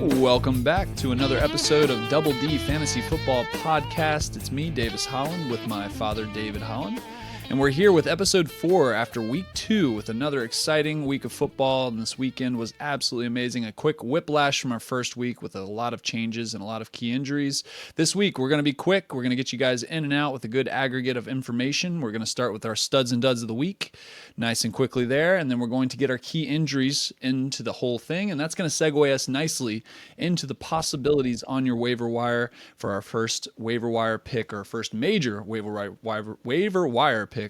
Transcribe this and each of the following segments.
Welcome back to another episode of Double D Fantasy Football Podcast. It's me, Davis Holland, with my father, David Holland. And we're here with episode 4 after week 2 with another exciting week of football. And this weekend was absolutely amazing. A quick whiplash from our first week with a lot of changes and a lot of key injuries. This week, we're going to be quick. We're going to get you guys in and out with a good aggregate of information. We're going to start with our studs and duds of the week, nice and quickly there. And then we're going to get our key injuries into the whole thing. And that's going to segue us nicely into the possibilities on your waiver wire for our first waiver wire pick, or first major waiver wire pick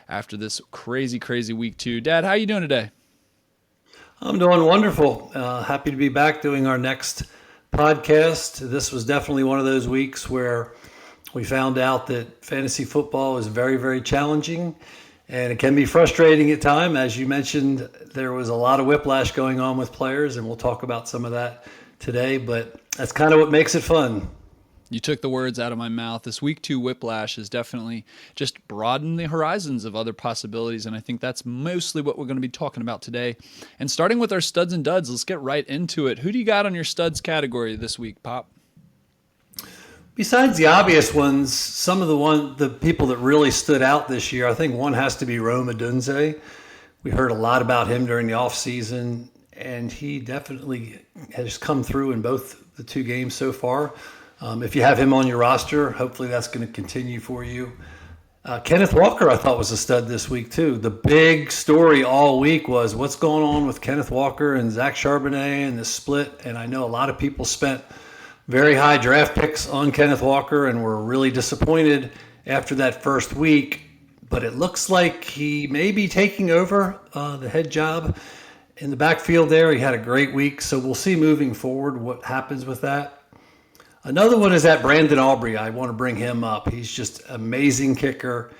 after this crazy week 2. Dad, how you doing today? I'm doing wonderful. Happy to be back doing our next podcast. This was definitely one of those weeks where we found out that fantasy football is very, very challenging, and it can be frustrating at times. As you mentioned, there was a lot of whiplash going on with players, and we'll talk about some of that today, but that's kind of what makes it fun. You took the words out of my mouth. This week 2 whiplash has definitely just broadened the horizons of other possibilities, and I think that's mostly what we're going to be talking about today. And starting with our studs and duds, let's get right into it. Who do you got on your studs category this week, Pop? Besides the obvious ones, some of the people that really stood out this year, I think one has to be Rome Odunze. We heard a lot about him during the offseason, and he definitely has come through in both the 2 games so far. If you have him on your roster, hopefully that's going to continue for you. Kenneth Walker, I thought, was a stud this week, too. The big story all week was what's going on with Kenneth Walker and Zach Charbonnet and the split. And I know a lot of people spent very high draft picks on Kenneth Walker and were really disappointed after that first week. But it looks like he may be taking over the head job in the backfield there. He had a great week, so we'll see moving forward what happens with that. Another one is that Brandon Aubrey. I want to bring him up. He's just amazing kicker.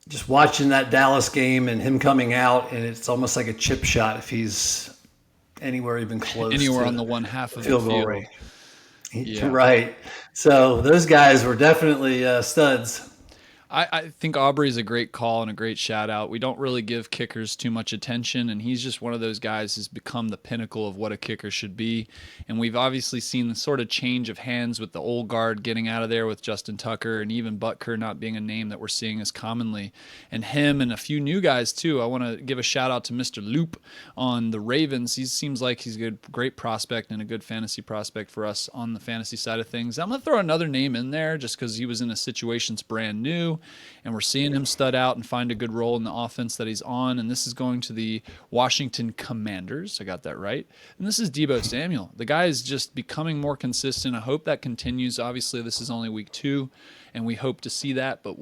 Just watching that Dallas game and him coming out, and it's almost like a chip shot if he's anywhere even close. Anywhere on the one half of field the goal field. rate. Yeah. Right. So those guys were definitely studs. I think Aubrey is a great call and a great shout out. We don't really give kickers too much attention, and he's just one of those guys who's become the pinnacle of what a kicker should be. And we've obviously seen the sort of change of hands with the old guard getting out of there with Justin Tucker, and even Butker not being a name that we're seeing as commonly. And him and a few new guys too. I want to give a shout out to Mr. Loop on the Ravens. He seems like he's a great prospect and a good fantasy prospect for us on the fantasy side of things. I'm going to throw another name in there just because he was in a situation that's brand new, and we're seeing him stud out and find a good role in the offense that he's on. And this is going to the Washington Commanders. I got that right. And this is Deebo Samuel. The guy is just becoming more consistent. I hope that continues. Obviously, this is only week 2, and we hope to see that. But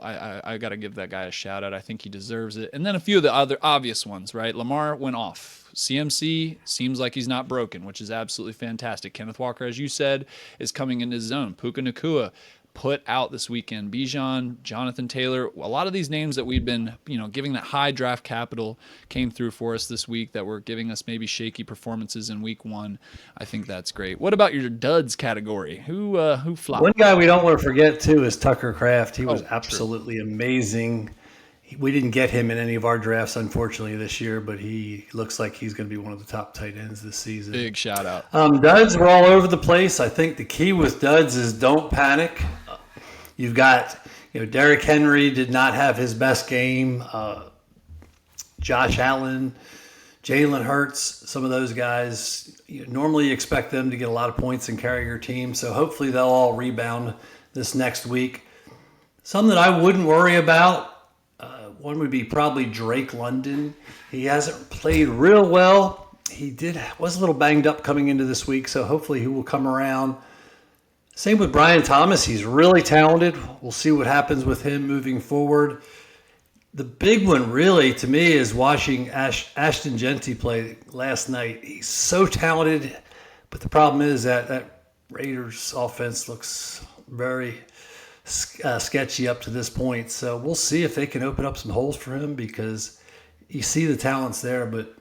I got to give that guy a shout out. I think he deserves it. And then a few of the other obvious ones, right? Lamar went off. CMC seems like he's not broken, which is absolutely fantastic. Kenneth Walker, as you said, is coming into his zone. Puka Nacua put out this weekend. Bijan, Jonathan Taylor, a lot of these names that we've been, giving that high draft capital came through for us this week that were giving us maybe shaky performances in week 1. I think that's great. What about your duds category? Who flopped? One guy we don't want to forget too is Tucker Kraft. He was absolutely amazing. We didn't get him in any of our drafts, unfortunately, this year, but he looks like he's going to be one of the top tight ends this season. Big shout out. Duds were all over the place. I think the key with duds is don't panic. You've got, Derrick Henry did not have his best game. Josh Allen, Jalen Hurts, some of those guys, normally you expect them to get a lot of points and carry your team. So hopefully they'll all rebound this next week. Some that I wouldn't worry about, one would be probably Drake London. He hasn't played real well. He was a little banged up coming into this week, so hopefully he will come around. Same with Brian Thomas. He's really talented. We'll see what happens with him moving forward. The big one really to me is watching Ashton Genty play last night. He's so talented, but the problem is that Raiders offense looks very sketchy up to this point. So we'll see if they can open up some holes for him, because you see the talents there, but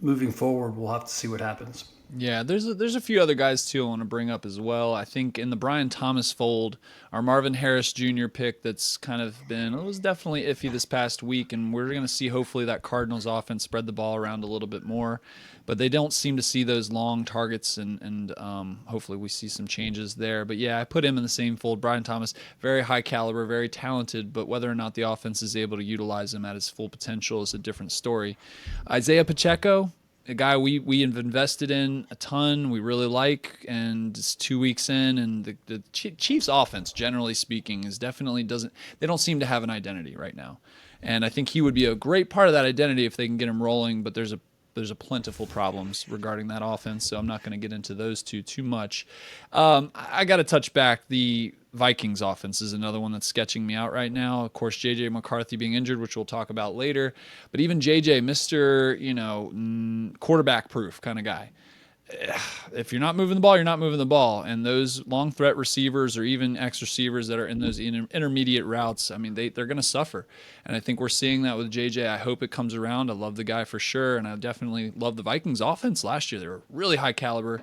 moving forward, we'll have to see what happens. Yeah, there's a few other guys too I want to bring up as well. I think in the Brian Thomas fold, our Marvin Harris Jr. pick that's kind of been, it was definitely iffy this past week, and we're going to see hopefully that Cardinals offense spread the ball around a little bit more, but they don't seem to see those long targets, and hopefully we see some changes there. But yeah, I put him in the same fold. Brian Thomas, very high caliber, very talented, but whether or not the offense is able to utilize him at his full potential is a different story. Isaiah Pacheco, a guy we have invested in a ton, we really like, and it's 2 weeks in, and the Chiefs' offense, generally speaking, is definitely doesn't they don't seem to have an identity right now, and I think he would be a great part of that identity if they can get him rolling. But there's a plentiful problems regarding that offense, so I'm not going to get into those two too much. I got to touch back. The Vikings offense is another one that's sketching me out right now. Of course, JJ McCarthy being injured, which we'll talk about later, but even JJ, Mister, quarterback proof kind of guy. If you're not moving the ball, you're not moving the ball. And those long threat receivers or even X receivers that are in those intermediate routes, I mean, they're going to suffer. And I think we're seeing that with JJ. I hope it comes around. I love the guy for sure. And I definitely love the Vikings offense last year. They were really high caliber.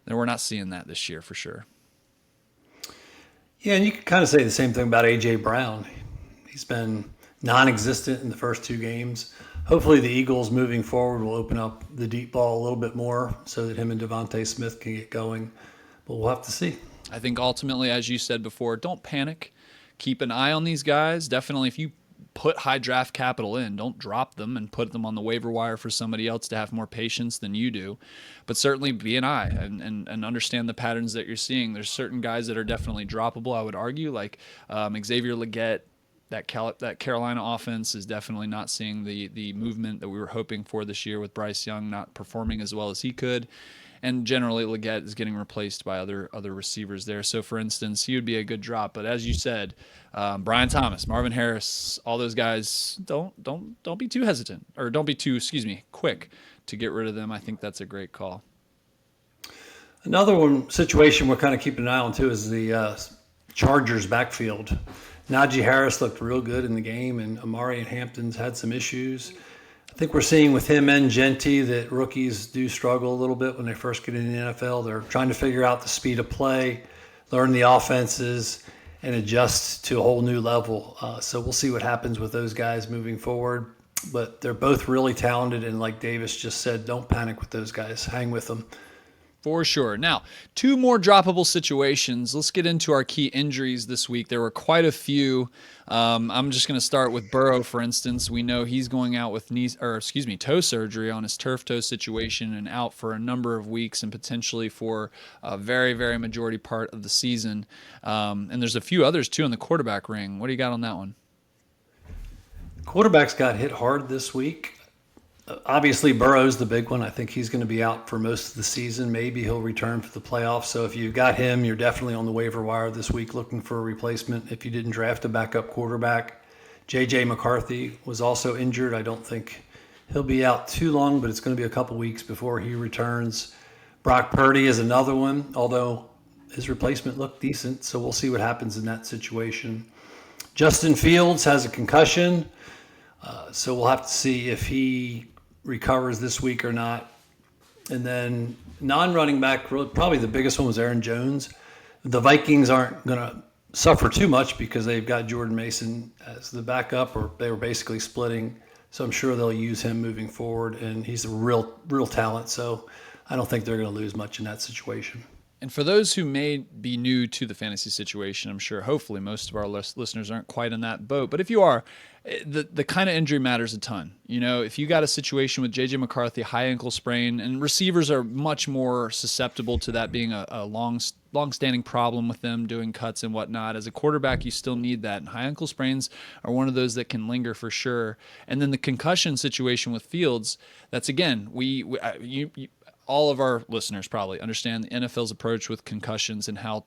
And we're not seeing that this year for sure. Yeah, and you could kind of say the same thing about AJ Brown. He's been non-existent in the first two games. Hopefully, the Eagles moving forward will open up the deep ball a little bit more so that him and Devontae Smith can get going. But we'll have to see. I think ultimately, as you said before, don't panic. Keep an eye on these guys. Definitely, if you put high draft capital in, don't drop them and put them on the waiver wire for somebody else to have more patience than you do. But certainly be an eye and understand the patterns that you're seeing. There's certain guys that are definitely droppable, I would argue, like Xavier Legette. That Carolina offense is definitely not seeing the movement that we were hoping for this year, with Bryce Young not performing as well as he could. And generally, Legette is getting replaced by other receivers there. So, for instance, he would be a good drop. But as you said, Brian Thomas, Marvin Harris, all those guys, don't be too hesitant, or don't be too, quick to get rid of them. I think that's a great call. Another one situation we're kind of keeping an eye on too is the Chargers backfield. Najee Harris looked real good in the game, and Amari and Hampton's had some issues. I think we're seeing with him and Genty that rookies do struggle a little bit when they first get in the NFL. They're trying to figure out the speed of play, learn the offenses, and adjust to a whole new level. So we'll see what happens with those guys moving forward. But they're both really talented, and like Davis just said, don't panic with those guys. Hang with them. For sure. Now, two more droppable situations. Let's get into our key injuries this week. There were quite a few. I'm just going to start with Burrow, for instance. We know he's going out with toe surgery on his turf toe situation and out for a number of weeks and potentially for a very, very majority part of the season. And there's a few others too in the quarterback ring. What do you got on that one? Quarterbacks got hit hard this week. Obviously, Burrow's the big one. I think he's going to be out for most of the season. Maybe he'll return for the playoffs. So if you've got him, you're definitely on the waiver wire this week looking for a replacement if you didn't draft a backup quarterback. J.J. McCarthy was also injured. I don't think he'll be out too long, but it's going to be a couple weeks before he returns. Brock Purdy is another one, although his replacement looked decent, so we'll see what happens in that situation. Justin Fields has a concussion, so we'll have to see if he recovers this week or not. And then non-running back, probably the biggest one was Aaron Jones. The Vikings aren't going to suffer too much because they've got Jordan Mason as the backup, or they were basically splitting. So I'm sure they'll use him moving forward, and he's a real talent. So I don't think they're going to lose much in that situation. And for those who may be new to the fantasy situation, I'm sure hopefully most of our listeners aren't quite in that boat. But if you are, the kind of injury matters a ton. You know, if you got a situation with J.J. McCarthy, high ankle sprain, and receivers are much more susceptible to that being a long-standing problem with them doing cuts and whatnot. As a quarterback, you still need that. And high ankle sprains are one of those that can linger for sure. And then the concussion situation with Fields, that's again, all of our listeners probably understand the NFL's approach with concussions and how,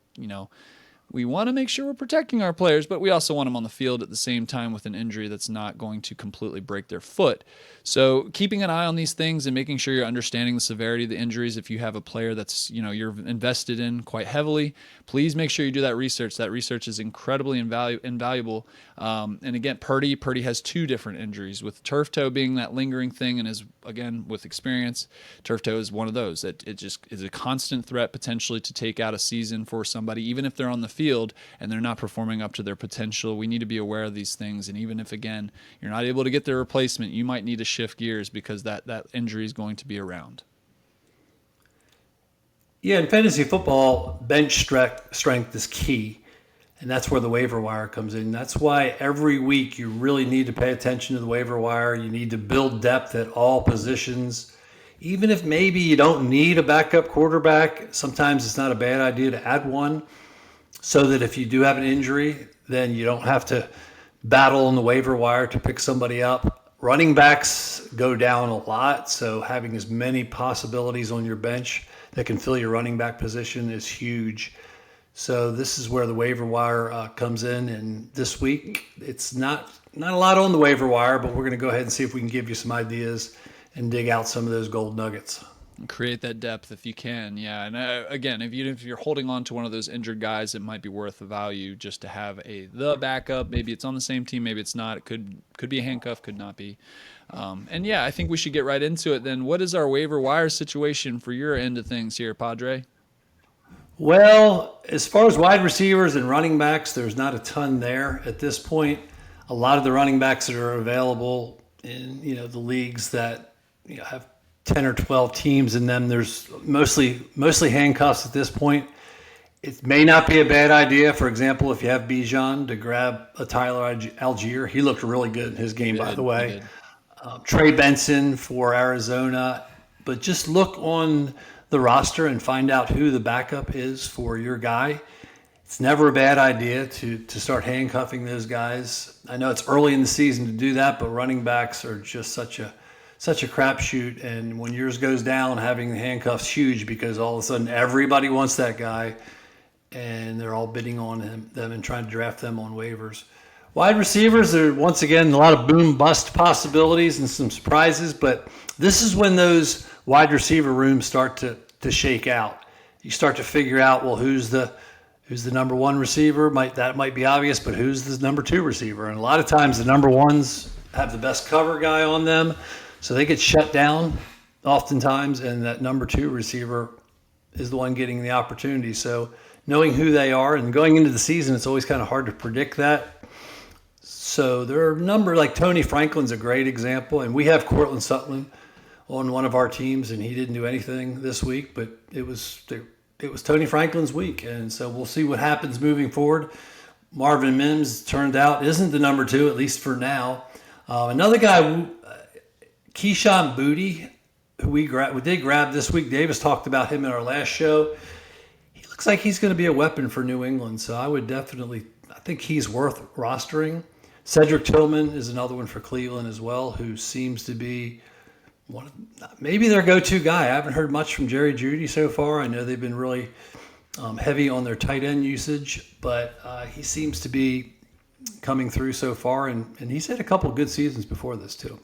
we want to make sure we're protecting our players, but we also want them on the field at the same time with an injury that's not going to completely break their foot. So keeping an eye on these things and making sure you're understanding the severity of the injuries. If you have a player that's, you're invested in quite heavily, please make sure you do that research. That research is incredibly invaluable. And again, Purdy has two different injuries, with turf toe being that lingering thing, and is, again, with experience, turf toe is one of those that it just is a constant threat potentially to take out a season for somebody, even if they're on the field and they're not performing up to their potential. We need to be aware of these things, and even if, again, you're not able to get their replacement, you might need to shift gears because that injury is going to be around. Yeah, in fantasy football, bench strength is key. And that's where the waiver wire comes in. That's why every week you really need to pay attention to the waiver wire. You need to build depth at all positions. Even if maybe you don't need a backup quarterback, sometimes it's not a bad idea to add one, so that if you do have an injury, then you don't have to battle on the waiver wire to pick somebody up. Running backs go down a lot, so having as many possibilities on your bench that can fill your running back position is huge. So this is where the waiver wire comes in, and this week it's not a lot on the waiver wire, but we're going to go ahead and see if we can give you some ideas and dig out some of those gold nuggets. Create that depth if you can, yeah. And again, if you're holding on to one of those injured guys, it might be worth the value just to have the backup. Maybe it's on the same team, maybe it's not. It could be a handcuff, could not be. And yeah, I think we should get right into it. Then, what is our waiver wire situation for your end of things here, Padre? Well, as far as wide receivers and running backs, there's not a ton there at this point. A lot of the running backs that are available in the leagues that have 10 or 12 teams in them, there's mostly handcuffs at this point. It may not be a bad idea, for example, if you have Bijan, to grab a Tyler Algier. He looked really good in his game, by the way. Trey Benson for Arizona. But just look on the roster and find out who the backup is for your guy. It's never a bad idea to start handcuffing those guys. I know it's early in the season to do that, but running backs are just such a crapshoot. And when yours goes down, having the handcuffs huge, because all of a sudden everybody wants that guy, and they're all bidding on them and trying to draft them on waivers. Wide receivers, there once again a lot of boom bust possibilities and some surprises, but this is when those wide receiver rooms start to shake out. You start to figure out, well, who's the number one receiver? That might be obvious, but who's the number two receiver? And a lot of times the number ones have the best cover guy on them, so they get shut down oftentimes, and that number two receiver is the one getting the opportunity. So knowing who they are, and going into the season, it's always kind of hard to predict that. So there are a number, like Tony Franklin's a great example, and we have Cortland Sutton on one of our teams, and he didn't do anything this week, but it was Tony Franklin's week, and so we'll see what happens moving forward. Marvin Mims turned out isn't the number two, at least for now. Another guy, Keyshawn Boutte, who we did grab this week. Davis talked about him in our last show. He looks like he's going to be a weapon for New England, so I think he's worth rostering. Cedric Tillman is another one for Cleveland as well, who seems to be maybe their go-to guy. I haven't heard much from Jerry Jeudy so far. I know they've been really heavy on their tight end usage, but he seems to be coming through so far, and he's had a couple of good seasons before this too.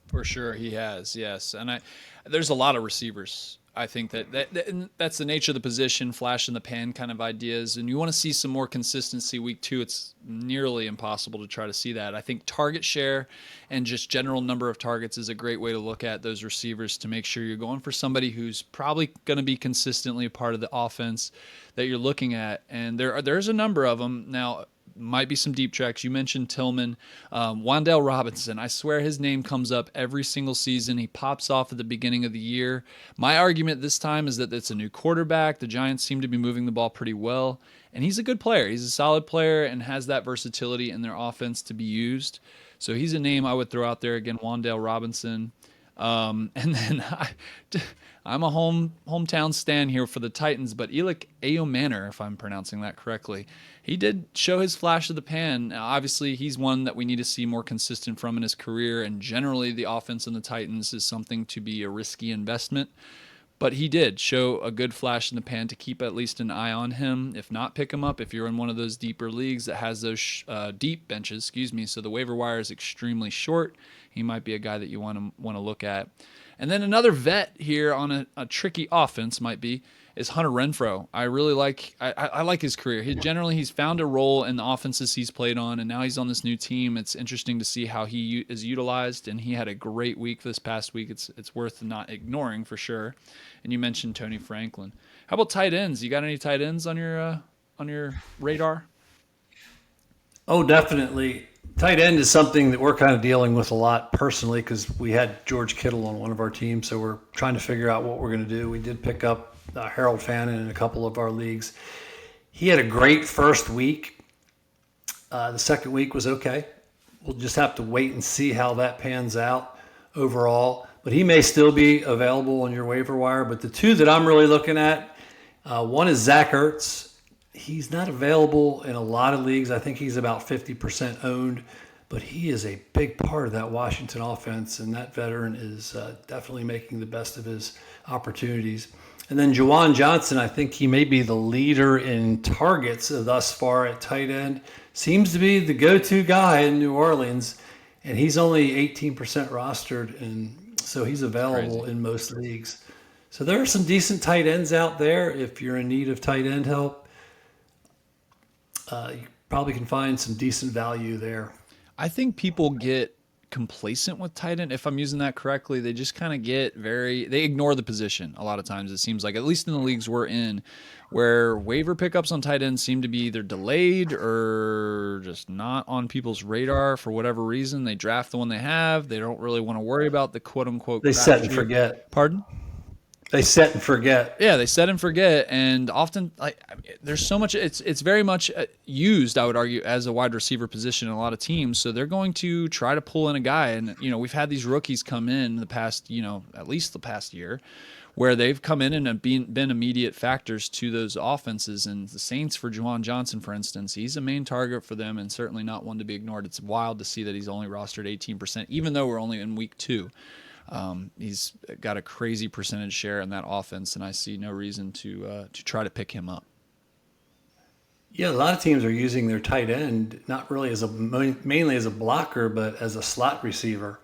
For sure, he has, yes. And there's a lot of receivers. I think that's the nature of the position, flash in the pan kind of ideas. And you want to see some more consistency week 2. It's nearly impossible to try to see that. I think target share and just general number of targets is a great way to look at those receivers, to make sure you're going for somebody who's probably going to be consistently a part of the offense that you're looking at. And there's a number of them. Now, might be some deep tracks. You mentioned Tillman. Wan'Dale Robinson, I swear his name comes up every single season. He pops off at the beginning of the year. My argument this time is that it's a new quarterback. The Giants seem to be moving the ball pretty well, and he's a good player. He's a solid player and has that versatility in their offense to be used. So he's a name I would throw out there again, Wan'Dale Robinson. And then I'm a hometown stand here for the Titans, but Elic Ayomanor, if I'm pronouncing that correctly, he did show his flash of the pan. Now, obviously, he's one that we need to see more consistent from in his career, and generally the offense in the Titans is something to be a risky investment. But he did show a good flash in the pan to keep at least an eye on him. If not, pick him up if you're in one of those deeper leagues that has those deep benches, so the waiver wire is extremely short. He might be a guy that you want to look at. And then another vet here on a tricky offense is Hunter Renfrow. I really I like his career. He's found a role in the offenses he's played on, and now he's on this new team. It's interesting to see how he is utilized, and he had a great week this past week. It's worth not ignoring for sure. And you mentioned Tony Franklin. How about tight ends? You got any tight ends on your radar? Oh, definitely. Tight end is something that we're kind of dealing with a lot personally because we had George Kittle on one of our teams, so we're trying to figure out what we're going to do. We did pick up Harold Fannin in a couple of our leagues. He had a great first week. The second week was okay. We'll just have to wait and see how that pans out overall. But he may still be available on your waiver wire. But the two that I'm really looking at, one is Zach Ertz. He's not available in a lot of leagues. I think he's about 50% owned, but he is a big part of that Washington offense, and that veteran is definitely making the best of his opportunities. And then Juwan Johnson, I think he may be the leader in targets thus far at tight end. Seems to be the go-to guy in New Orleans, and he's only 18% rostered, and so he's available in most leagues. So there are some decent tight ends out there if you're in need of tight end help. You probably can find some decent value there. I think people get complacent with tight end. If I'm using that correctly, they just kind of they ignore the position a lot of times. It seems like, at least in the leagues we're in, where waiver pickups on tight ends seem to be either delayed or just not on people's radar for whatever reason. They draft the one they have. They don't really want to worry about the quote unquote. They set and forget. Pardon? They set and forget. Yeah, they set and forget, and often there's so much. It's very much used, I would argue, as a wide receiver position in a lot of teams. So they're going to try to pull in a guy, and we've had these rookies come in the past, at least the past year, where they've come in and have been immediate factors to those offenses. And the Saints, for Juwan Johnson, for instance, he's a main target for them, and certainly not one to be ignored. It's wild to see that he's only rostered 18%, even though we're only in week 2. He's got a crazy percentage share in that offense, and I see no reason to try to pick him up. Yeah, a lot of teams are using their tight end not really mainly as a blocker, but as a slot receiver.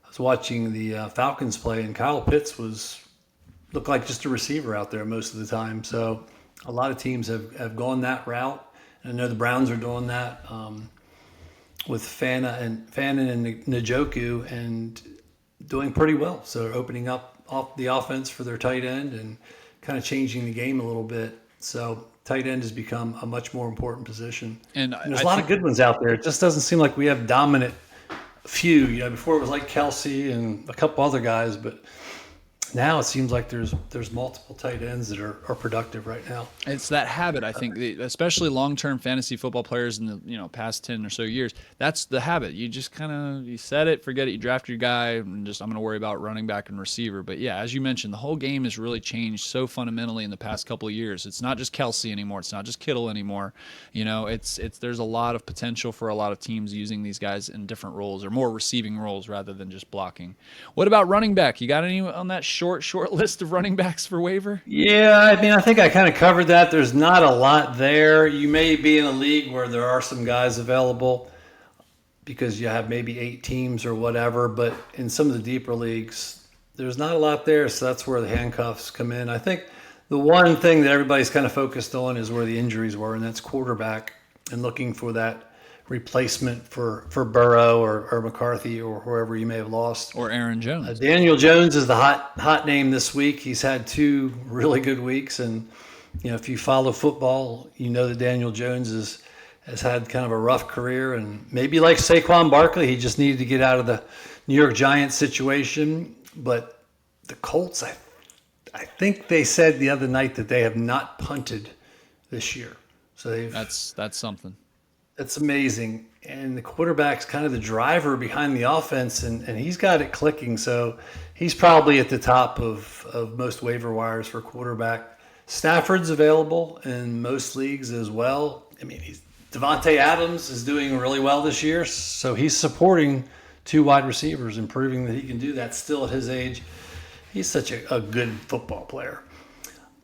I was watching the Falcons play, and Kyle Pitts looked like just a receiver out there most of the time. So a lot of teams have gone that route, and I know the Browns are doing that with Fannin and Njoku, and doing pretty well. So they're opening up off the offense for their tight end and kind of changing the game a little bit. So tight end has become a much more important position. And there's a lot of good ones out there. It just doesn't seem like we have dominant few. Before it was like Kelsey and a couple other guys, but now it seems like there's multiple tight ends that are productive right now. It's that habit, I think, especially long-term fantasy football players in the past 10 or so years. That's the habit. You just you set it, forget it. You draft your guy, and I'm going to worry about running back and receiver. But yeah, as you mentioned, the whole game has really changed so fundamentally in the past couple of years. It's not just Kelsey anymore. It's not just Kittle anymore. There's a lot of potential for a lot of teams using these guys in different roles, or more receiving roles rather than just blocking. What about running back? You got any on that short list of running backs for waiver? Yeah, I think I kind of covered that. There's not a lot there. You may be in a league where there are some guys available because you have maybe 8 teams or whatever, but in some of the deeper leagues, there's not a lot there, so that's where the handcuffs come in. I think the one thing that everybody's kind of focused on is where the injuries were, and that's quarterback, and looking for that replacement for Burrow or McCarthy or whoever you may have lost. Or Aaron Jones. Daniel Jones is the hot name this week. He's had 2 really good weeks, and if you follow football, you know that Daniel Jones has had kind of a rough career, and maybe like Saquon Barkley, he just needed to get out of the New York Giants situation. But the Colts, I think they said the other night that they have not punted this year. So that's something. That's amazing. And the quarterback's kind of the driver behind the offense, and he's got it clicking. So he's probably at the top of most waiver wires for quarterback. Stafford's available in most leagues as well. Devontae Adams is doing really well this year, so he's supporting 2 wide receivers and proving that he can do that still at his age. He's such a good football player.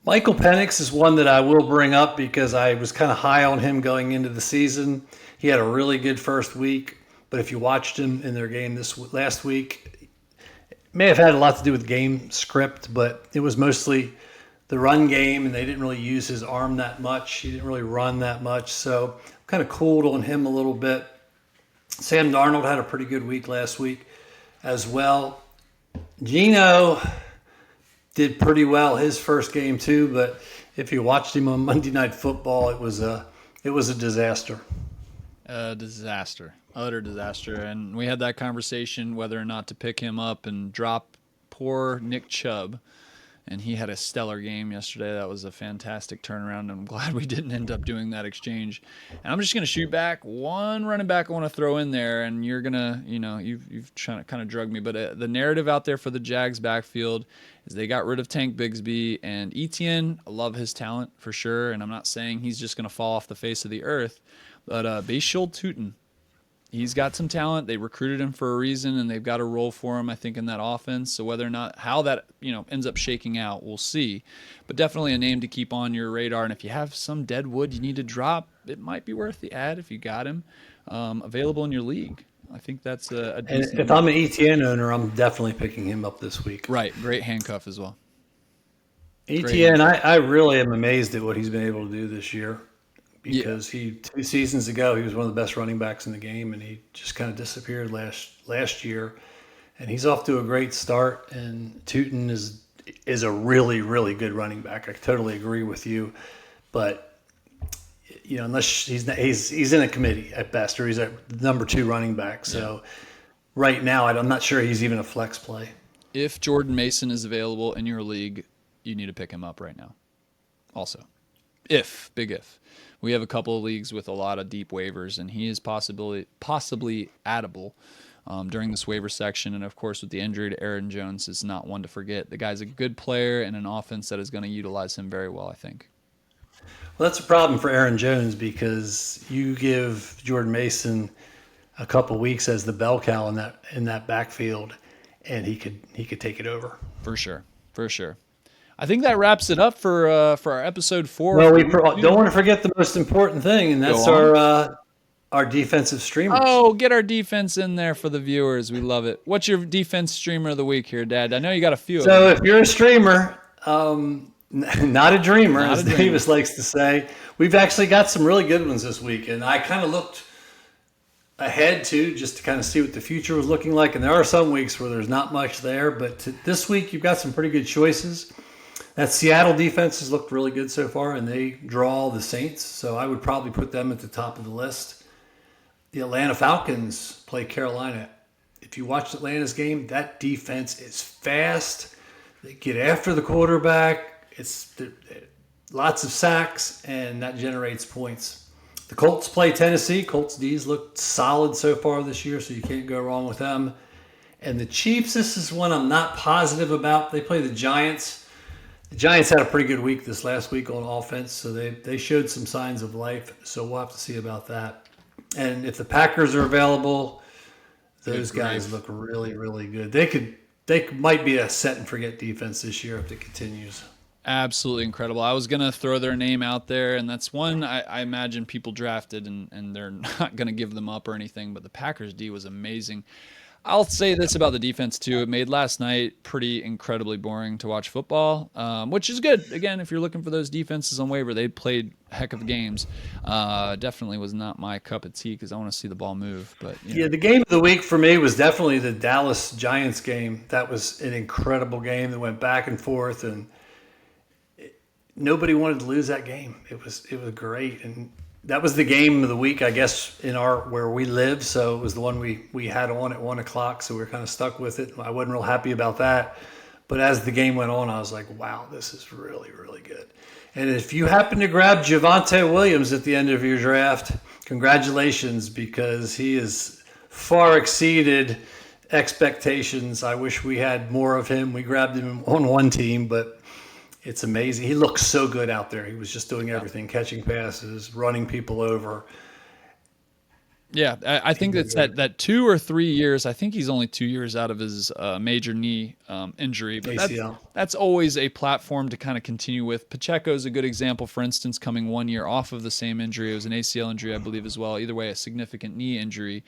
Michael Penix is one that I will bring up because I was kind of high on him going into the season. He had a really good first week, but if you watched him in their game this last week, it may have had a lot to do with game script, but it was mostly the run game, and they didn't really use his arm that much. He didn't really run that much, so I'm kind of cooled on him a little bit. Sam Darnold had a pretty good week last week as well. Geno did pretty well his first game too, but if you watched him on Monday Night Football, it was a disaster. A disaster, utter disaster. And we had that conversation whether or not to pick him up and drop poor Nick Chubb. And he had a stellar game yesterday. That was a fantastic turnaround. And I'm glad we didn't end up doing that exchange. And I'm just going to shoot back. One running back I want to throw in there, and you're going to, you've trying to kind of drug me. But the narrative out there for the Jags backfield is they got rid of Tank Bigsby. And Etienne, I love his talent for sure. And I'm not saying he's just going to fall off the face of the earth. But Bashil Tootin, he's got some talent. They recruited him for a reason, and they've got a role for him, I think, in that offense. So whether or not how that ends up shaking out, we'll see. But definitely a name to keep on your radar. And if you have some dead wood you need to drop, it might be worth the ad if you got him available in your league. I think that's a decent. And if I'm an ETN owner, I'm definitely picking him up this week. Right, great handcuff as well. ETN, I really am amazed at what he's been able to do this year. Because 2 seasons ago, he was one of the best running backs in the game, and he just kind of disappeared last year. And he's off to a great start, and Tootin is a really, really good running back. I totally agree with you. But, unless he's in a committee at best, or he's a number 2 running back. So right now, I'm not sure he's even a flex play. If Jordan Mason is available in your league, you need to pick him up right now. Also, big if. We have a couple of leagues with a lot of deep waivers, and he is possibly addable during this waiver section. And, of course, with the injury to Aaron Jones, is not one to forget. The guy's a good player and an offense that is going to utilize him very well, I think. Well, that's a problem for Aaron Jones because you give Jordan Mason a couple weeks as the bell cow in that backfield, and he could take it over. For sure. I think that wraps it up for our episode 4. Well, we don't want to forget the most important thing, and that's our defensive streamers. Oh, get our defense in there for the viewers. We love it. What's your defense streamer of the week here, Dad? I know you got a few. So if you're a streamer, not a dreamer, as Davis likes to say, we've actually got some really good ones this week, and I kind of looked ahead too, just to kind of see what the future was looking like. And there are some weeks where there's not much there, but this week you've got some pretty good choices. That Seattle defense has looked really good so far, and they draw the Saints, so I would probably put them at the top of the list. The Atlanta Falcons play Carolina. If you watched Atlanta's game, that defense is fast. They get after the quarterback. It's lots of sacks, and that generates points. The Colts play Tennessee. Colts D's looked solid so far this year, so you can't go wrong with them. And the Chiefs, this is one I'm not positive about. They play the Giants. The Giants had a pretty good week this last week on offense, so they showed some signs of life, so we'll have to see about that. And if the Packers are available, those guys look really, really good. They might be a set and forget defense this year if it continues. Absolutely incredible. I was going to throw their name out there, and that's one I imagine people drafted, and they're not going to give them up or anything, but the Packers D was amazing. I'll say this about the defense, too. It made last night pretty incredibly boring to watch football, which is good. Again, if you're looking for those defenses on waiver, they played a heck of games. Definitely was not my cup of tea because I want to see the ball move. But the game of the week for me was definitely the Dallas Giants game. That was an incredible game that went back and forth, and nobody wanted to lose that game. It was great, and that was the game of the week, I guess, where we live. So it was the one we had on at 1:00. So we were kind of stuck with it. I wasn't real happy about that. But as the game went on, I was like, wow, this is really, really good. And if you happen to grab Javonte Williams at the end of your draft, congratulations, because he has far exceeded expectations. I wish we had more of him. We grabbed him on one team, but it's amazing. He looks so good out there. He was just doing everything, catching passes, running people over. Yeah, I think it's that 2 or 3 years. I think he's only 2 years out of his major knee injury, but ACL. that's always a platform to kind of continue with. Pacheco is a good example, for instance, coming 1 year off of the same injury. It was an ACL injury, I believe, as well. Either way, a significant knee injury.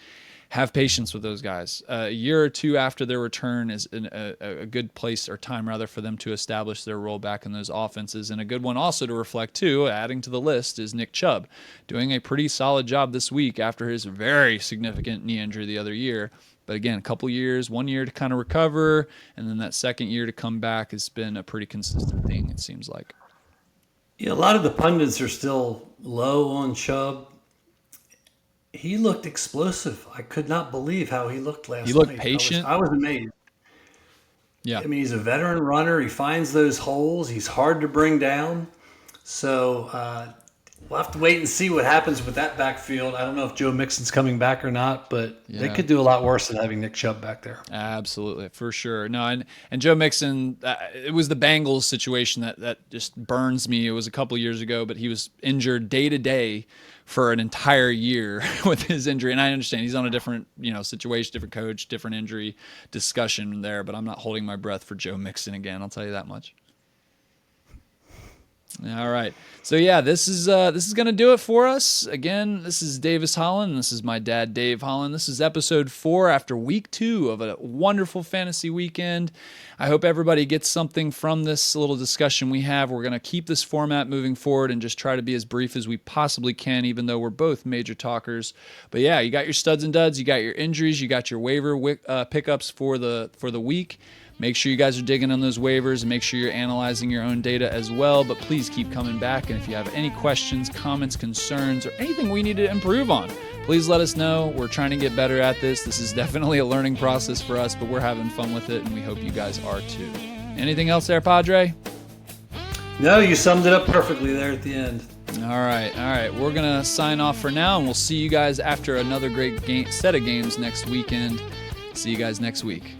Have patience with those guys. A year or two after their return is a good place or time rather for them to establish their role back in those offenses. And a good one also to reflect too, adding to the list, is Nick Chubb, doing a pretty solid job this week after his very significant knee injury the other year. But again, a couple years, 1 year to kind of recover, and then that second year to come back has been a pretty consistent thing, it seems like. Yeah, a lot of the pundits are still low on Chubb. He looked explosive. I could not believe how he looked last He looked night. patient. I was amazed. Yeah. I mean, he's a veteran runner. He finds those holes. He's hard to bring down. So we'll have to wait and see what happens with that backfield. I don't know if Joe Mixon's coming back or not, but they could do a lot worse than having Nick Chubb back there. Absolutely, for sure. No, and Joe Mixon, it was the Bengals situation that just burns me. It was a couple years ago, but he was injured day to day for an entire year with his injury. And I understand he's on a different, situation, different coach, different injury discussion there, but I'm not holding my breath for Joe Mixon again. I'll tell you that much. All right. So yeah, this is going to do it for us. Again, this is Davis Holland. This is my dad, Dave Holland. This is episode 4 after week 2 of a wonderful fantasy weekend. I hope everybody gets something from this little discussion we have. We're going to keep this format moving forward and just try to be as brief as we possibly can, even though we're both major talkers. But yeah, you got your studs and duds, you got your injuries, you got your waiver pickups for the week. Make sure you guys are digging on those waivers and make sure you're analyzing your own data as well. But please keep coming back. And if you have any questions, comments, concerns, or anything we need to improve on, please let us know. We're trying to get better at this. This is definitely a learning process for us, but we're having fun with it, and we hope you guys are too. Anything else there, Padre? No, you summed it up perfectly there at the end. All right. We're going to sign off for now, and we'll see you guys after another great set of games next weekend. See you guys next week.